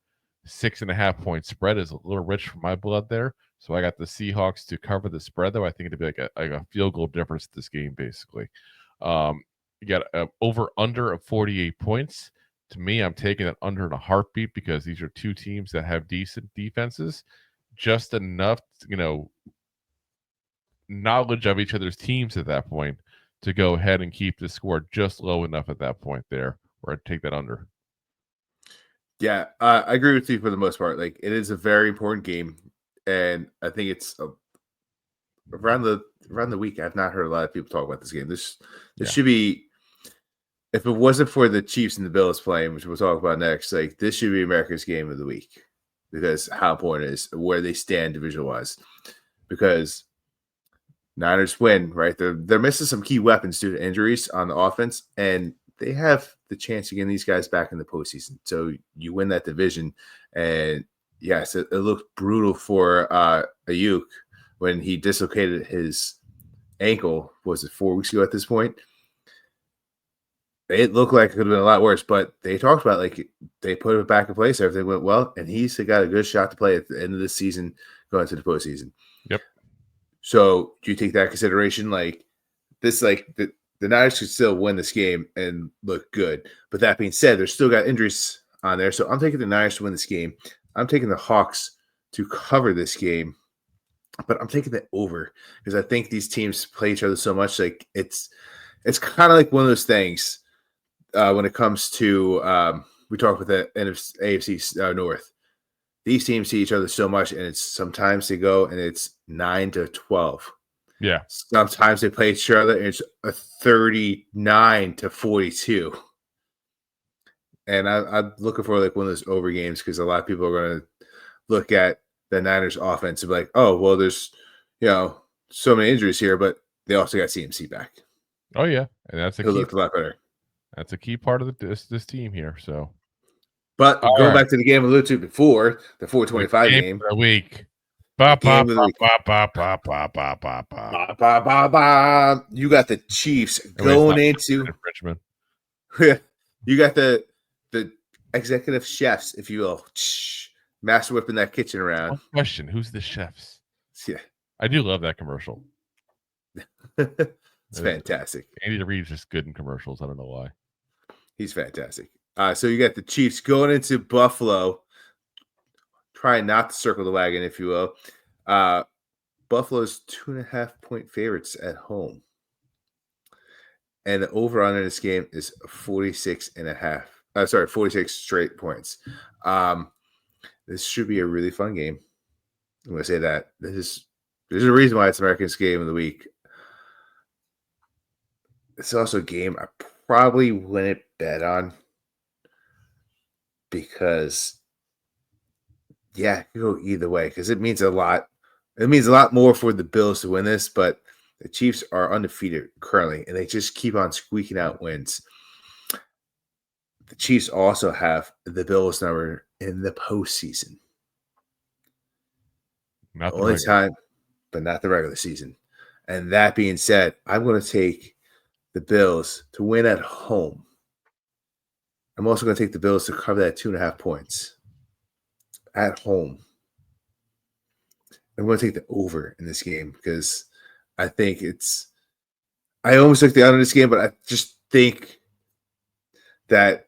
6.5-point spread is a little rich for my blood there. So I got the Seahawks to cover the spread, though. I think it'd be like a field goal difference this game, basically. You got over under of 48 points. To me, I'm taking it under in a heartbeat because these are two teams that have decent defenses, just enough, knowledge of each other's teams at that point to go ahead and keep the score just low enough at that point there, where I'd take that under. Yeah, I agree with you for the most part. Like, it is a very important game, and I think it's around the week. I've not heard a lot of people talk about this game. This should be, if it wasn't for the Chiefs and the Bills playing, which we'll talk about next, like this should be America's game of the week because how important it is where they stand division wise. Because Niners win, right? They're missing some key weapons due to injuries on the offense, and they have the chance to get these guys back in the postseason. So you win that division, and yes, it looked brutal for Ayuk when he dislocated his ankle. Was it 4 weeks ago at this point? It looked like it could have been a lot worse, but they talked about like they put it back in place. Everything went well, and he's got a good shot to play at the end of the season going to the postseason. Yep. So do you take that consideration? Like this, like the Niners could still win this game and look good. But that being said, there's still got injuries on there. So I'm taking the Niners to win this game. I'm taking the Hawks to cover this game, but I'm taking the over because I think these teams play each other so much. Like it's kind of like one of those things when it comes to we talk with the AFC North. These teams see each other so much, and it's sometimes they go and it's 9-12. Yeah. Sometimes they play each other, and it's a 39-42. And I'm looking for like one of those over games because a lot of people are going to look at the Niners offense and be like, oh, well, there's so many injuries here, but they also got CMC back. Oh yeah, and that's It looked a lot better. That's a key part of this team here. So, but going back to the game a little bit before the 425 game of the week. You got the Chiefs going into Richmond. You got the executive chefs, if you will, master whipping that kitchen around. One question: who's the chefs? Yeah, I do love that commercial. It's fantastic. Andy Reid's just good in commercials. I don't know why. He's fantastic. So you got the Chiefs going into Buffalo, trying not to circle the wagon, if you will. Buffalo's 2.5-point favorites at home. And the over-under this game is 46.5. 46 straight points. This should be a really fun game. I'm going to say that. There's a reason why it's America's game of the week. It's also a game I probably wouldn't bet on because, it could go either way because it means a lot. It means a lot more for the Bills to win this, but the Chiefs are undefeated currently, and they just keep on squeaking out wins. The Chiefs also have the Bills number in the postseason. Not the only regular time, but not the regular season. And that being said, I'm going to take the Bills to win at home. I'm also going to take the Bills to cover that 2.5 points at home. I'm going to take the over in this game because I think I almost took the under this game, but I just think that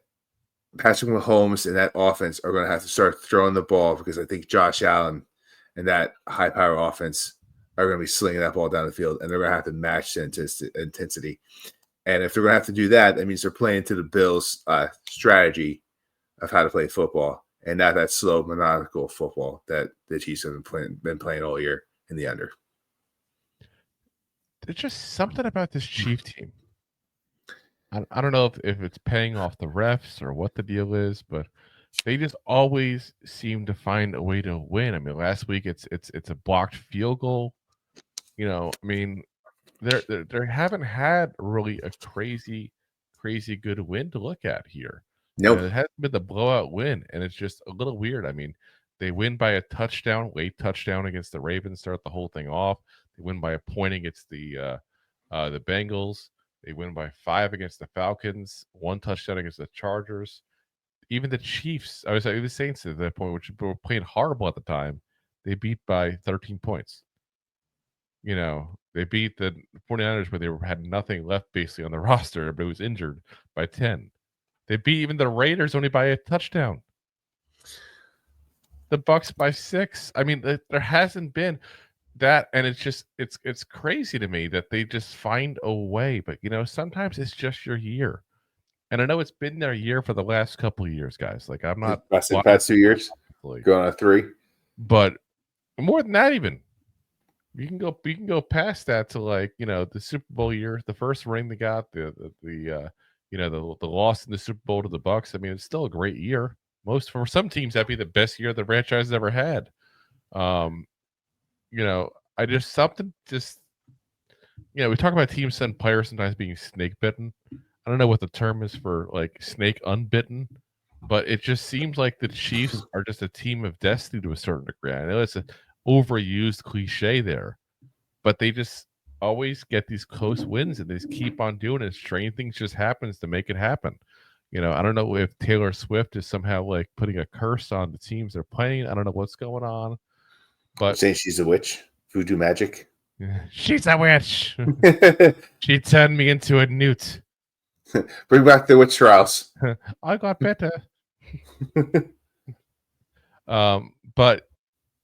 Patrick Mahomes and that offense are going to have to start throwing the ball because I think Josh Allen and that high-power offense are going to be slinging that ball down the field, and they're going to have to match the intensity. And if they're going to have to do that, that means they're playing to the Bills' strategy of how to play football, and not that slow, methodical football that the Chiefs have been playing all year in the under. There's just something about this Chief team. I don't know if it's paying off the refs or what the deal is, but they just always seem to find a way to win. I mean, last week it's a blocked field goal. They haven't had really a crazy good win to look at here. Nope. It hasn't been the blowout win, and it's just a little weird. I mean, they win by a touchdown, late touchdown against the Ravens, start the whole thing off. They win by a point against the The Bengals, they win by 5 against the Falcons, 1 touchdown against the Chargers. Even the Chiefs, I was like the Saints at that point, which were playing horrible at the time, they beat by 13 points. They beat the 49ers where they had nothing left basically on the roster, but it was injured by 10. They beat even the Raiders only by a touchdown. The Bucks by 6. I mean, there hasn't been that, and it's crazy to me that they just find a way. But sometimes it's just your year, and I know it's been their year for the last couple of years, guys. Like I'm not the past 2 years, going on 3, but more than that, even you can go past that to the Super Bowl year, the first ring they got, the loss in the Super Bowl to the Bucks. I mean, it's still a great year. For some teams, that'd be the best year the franchise ever had. I just something just we talk about teams and players sometimes being snake bitten. I don't know what the term is for like snake unbitten, but it just seems like the Chiefs are just a team of destiny to a certain degree. I know it's an overused cliche there, but they just always get these close wins and they just keep on doing it. Strange things just happens to make it happen. I don't know if Taylor Swift is somehow like putting a curse on the teams they're playing. I don't know what's going on, but saying she's a witch, voodoo magic. She's a witch. She turned me into a newt. Bring back the witch trials. I got better. But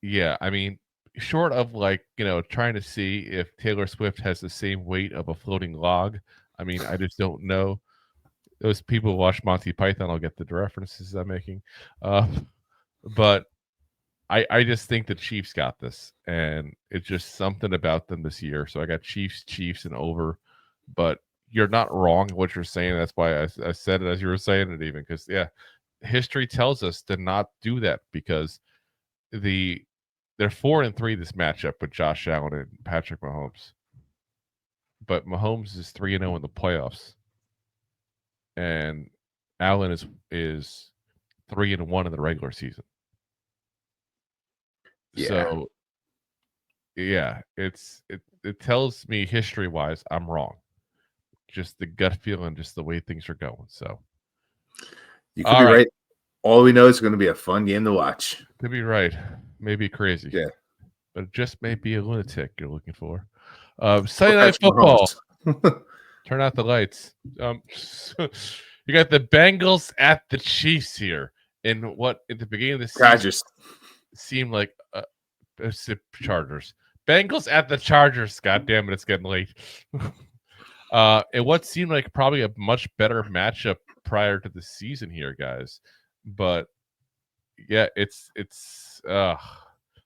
yeah, I mean, short of trying to see if Taylor Swift has the same weight of a floating log. I mean, I just don't know. Those people who watch Monty Python will get the references I'm making. But I just think the Chiefs got this, and it's just something about them this year. So I got Chiefs, and over. But you're not wrong in what you're saying. That's why I said it as you were saying it, even because history tells us to not do that because they're 4-3 this matchup with Josh Allen and Patrick Mahomes. But Mahomes is 3-0 in the playoffs, and Allen is 3-1 in the regular season. Yeah. So, it tells me history wise I'm wrong. Just the gut feeling, just the way things are going. So you could be right. All we know is going to be a fun game to watch. Could be right. Maybe crazy. Yeah. But it just may be a lunatic you're looking for. Sunday Night Football. Turn out the lights. You got the Bengals at the Chiefs here. In what at the beginning of the season seemed like Chargers. Bengals at the Chargers. God damn it, it's getting late. And what seemed like probably a much better matchup prior to the season here, guys. But yeah, it's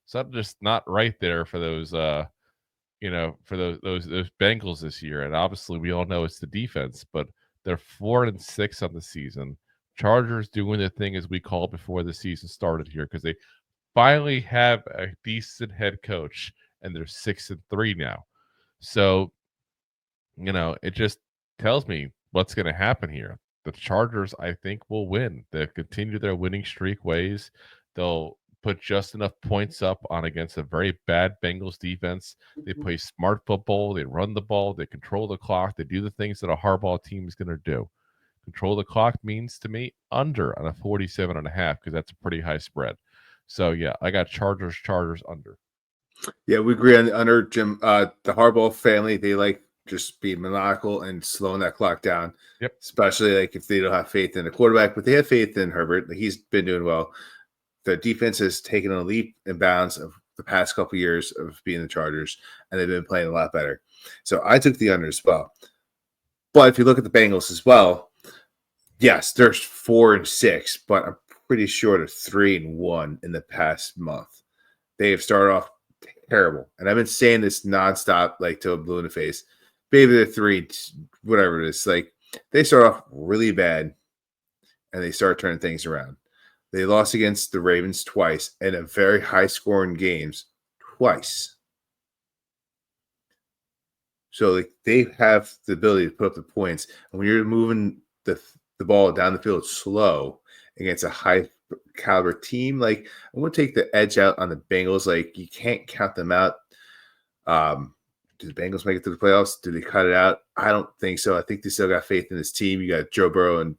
something just not right there for those for those Bengals this year. And obviously we all know it's the defense, but they're 4-6 on the season. Chargers doing the thing as we called before the season started here because they finally have a decent head coach and they're 6-3 now. So, it just tells me what's going to happen here. The Chargers, I think, will win. They'll continue their winning streak ways. They'll put just enough points up on against a very bad Bengals defense. They play smart football. They run the ball. They control the clock. They do the things that a Harbaugh team is going to do. Control the clock means to me under on a 47.5 because that's a pretty high spread. So, yeah, I got Chargers under. Yeah, we agree on the under, Jim. The Harbaugh family, they like just being maniacal and slowing that clock down. Yep. Especially if they don't have faith in the quarterback, but they have faith in Herbert. He's been doing well. The defense has taken a leap and bounds of the past couple of years of being the Chargers, and they've been playing a lot better. So I took the under as well. But if you look at the Bengals as well, yes, they're 4-6, but I'm pretty sure they're 3-1 in the past month. They have started off terrible. And I've been saying this nonstop, till blue in the face. Maybe they're 3, whatever it is. They start off really bad, and they start turning things around. They lost against the Ravens twice and a very high-scoring games twice. So they have the ability to put up the points. And when you're moving the ball down the field slow against a high-caliber team, I'm going to take the edge out on the Bengals. You can't count them out. Do the Bengals make it to the playoffs? Do they cut it out? I don't think so. I think they still got faith in this team. You got Joe Burrow and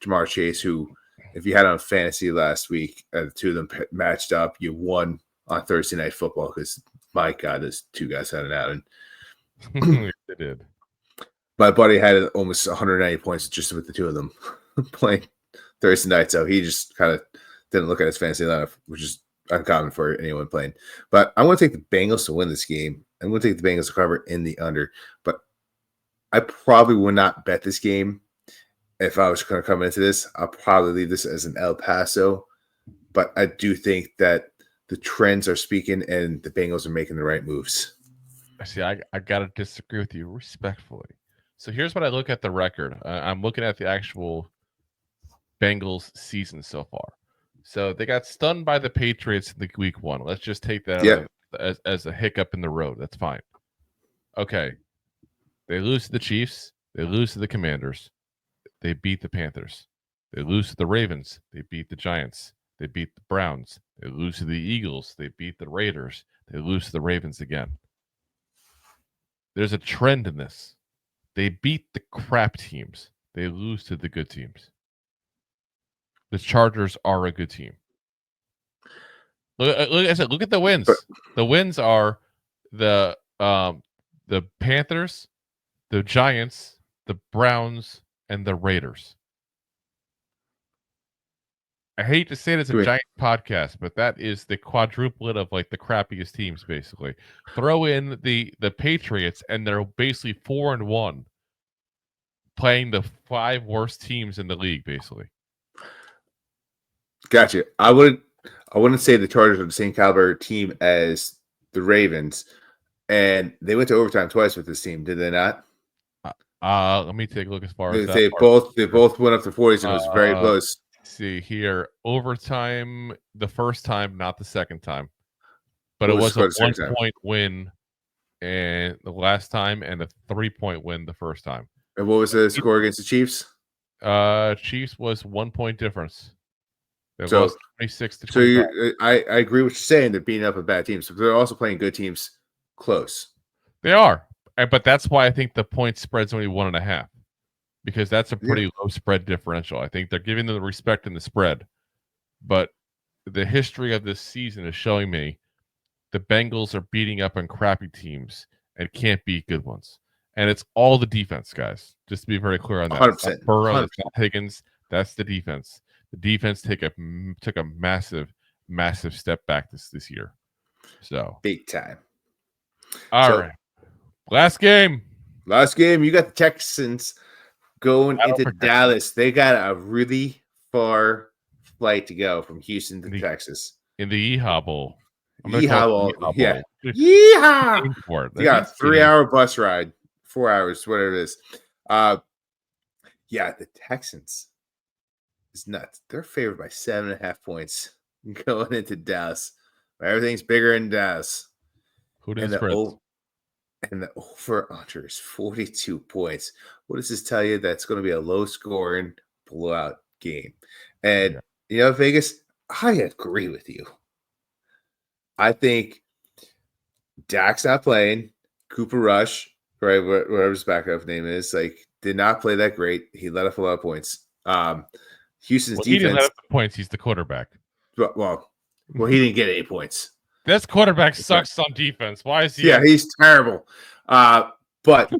Jamar Chase, who, if you had on fantasy last week, the two of them matched up, you won on Thursday Night Football because, my God, those two guys had it out. And They did. my buddy had almost 190 points just with the two of them playing Thursday night. So he just kind of didn't look at his fantasy lineup, which is uncommon for anyone playing. But I'm going to take the Bengals to win this game. I'm going to take the Bengals to cover in the under. But I probably would not bet this game if I was going to come into this. I'll probably leave this as an El Paso. But I do think that the trends are speaking and the Bengals are making the right moves. See, I got to disagree with you respectfully. So here's what I look at the record. I'm looking at the actual Bengals season so far. So they got stunned by the Patriots in the week 1. Let's just take that as a hiccup in the road. That's fine. Okay. They lose to the Chiefs. They lose to the Commanders. They beat the Panthers. They lose to the Ravens. They beat the Giants. They beat the Browns. They lose to the Eagles. They beat the Raiders. They lose to the Ravens again. There's a trend in this. They beat the crap teams. They lose to the good teams. The Chargers are a good team. Look at the wins. The wins are the Panthers, the Giants, the Browns, and the Raiders. I hate to say it as a Giants podcast, but that is the quadruplet of like the crappiest teams, basically. Throw in the Patriots, and they're basically 4-1, playing the 5 worst teams in the league, basically. Gotcha. I wouldn't say the Chargers are the same caliber team as the Ravens, and they went to overtime twice with this team, did they not? Let me take a look as far as that. They both went up to 40s, and it was very close. See here, overtime the first time, not the second time, but it was a 1-point win, and the last time, and a 3-point win the first time. And what was the score against the Chiefs? Chiefs was 1-point difference. They lost 26-25. So I agree with what you're saying. They're beating up a bad teams, but they're also playing good teams close. They are, but that's why I think the point spread's only 1.5. Because that's a pretty low spread differential. I think they're giving them the respect in the spread. But the history of this season is showing me the Bengals are beating up on crappy teams and can't beat good ones. And it's all the defense, guys. Just to be very clear on that. 100%. Burrow, that's not Higgins. That's the defense. The defense took a massive, massive step back this year. So big time. All right. Last game. You got the Texans going into Dallas. They got a really far flight to go from Houston to Texas. In the Yeehaw Bowl. Yeehaw Bowl. Yeah. Yeehaw! You got a 3-hour bus ride. 4 hours, whatever it is. Yeah, the Texans is nuts. They're favored by 7.5 points going into Dallas. Everything's bigger in Dallas. Who does And the over-under is 42 points. What does this tell you? That's going to be a low-scoring blowout game. And, Vegas, I agree with you. I think Dak's not playing. Cooper Rush, right, whatever his backup name is, did not play that great. He let up a lot of points. Houston's defense. He didn't let up the points. He's the quarterback. Well, he didn't get 8 points. This quarterback sucks on defense. Why is he? Yeah, he's terrible. But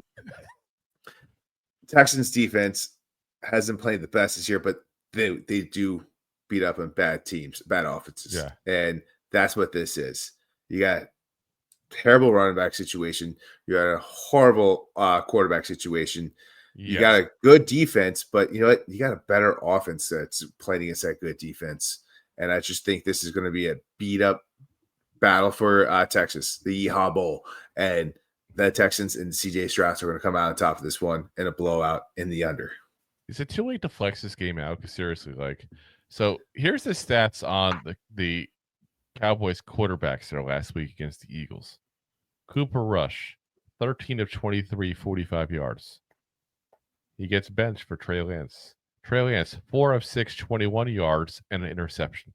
Texans defense hasn't played the best this year, but they do beat up on bad teams, bad offenses. Yeah. And that's what this is. You got terrible running back situation. You got a horrible quarterback situation. You got a good defense, but you know what? You got a better offense that's playing against that good defense. And I just think this is going to be a beat up battle for Texas, the Yeehaw Bowl, and the Texans and CJ Stroud are going to come out on top of this one in a blowout in the under. Is it too late to flex this game out? Because seriously, so here's the stats on the Cowboys quarterbacks their last week against the Eagles. Cooper Rush, 13 of 23, 45 yards. He gets benched for Trey Lance. Trey Lance, 4 of 6, 21 yards and an interception.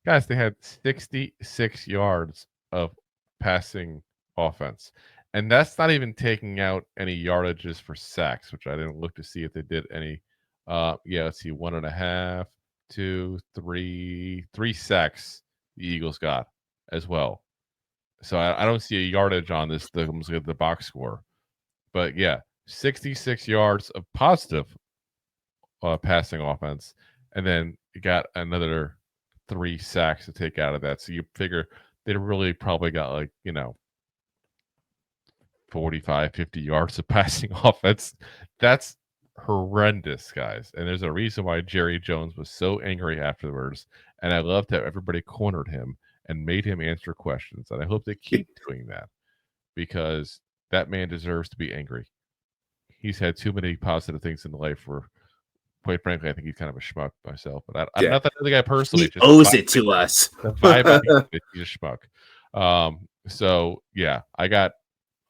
Guys, they had 66 yards of passing offense. And that's not even taking out any yardages for sacks, which I didn't look to see if they did any. Let's see, 1.5, 2, 3 sacks the Eagles got as well. So I don't see a yardage on this. The box score, but 66 yards of positive passing offense, and then you got another 3 sacks to take out of that. So you figure they really probably got 45, 50 yards of passing offense. That's horrendous, guys. And there's a reason why Jerry Jones was so angry afterwards. And I loved how everybody cornered him and made him answer questions. And I hope they keep doing that because that man deserves to be angry. He's had too many positive things in life where, quite frankly, I think he's kind of a schmuck myself. But I'm not that other guy personally. He owes it to us. The vibe, he's a schmuck. I got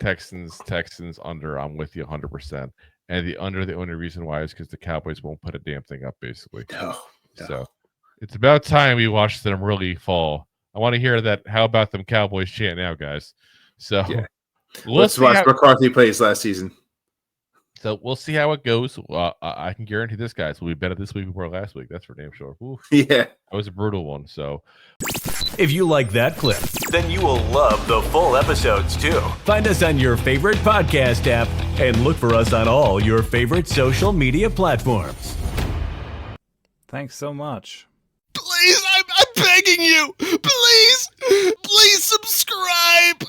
Texans under. I'm with you 100%. And the only reason why is because the Cowboys won't put a damn thing up, basically. No. So it's about time we watch them really fall. I want to hear that. How about them Cowboys chant now, guys? So let's watch McCarthy plays last season. So we'll see how it goes. I can guarantee this, guys, will be better this week before last week. That's for damn sure. Oof. Yeah. That was a brutal one. So if you like that clip, then you will love the full episodes too. Find us on your favorite podcast app and look for us on all your favorite social media platforms. Thanks so much. Please, I'm begging you. Please subscribe.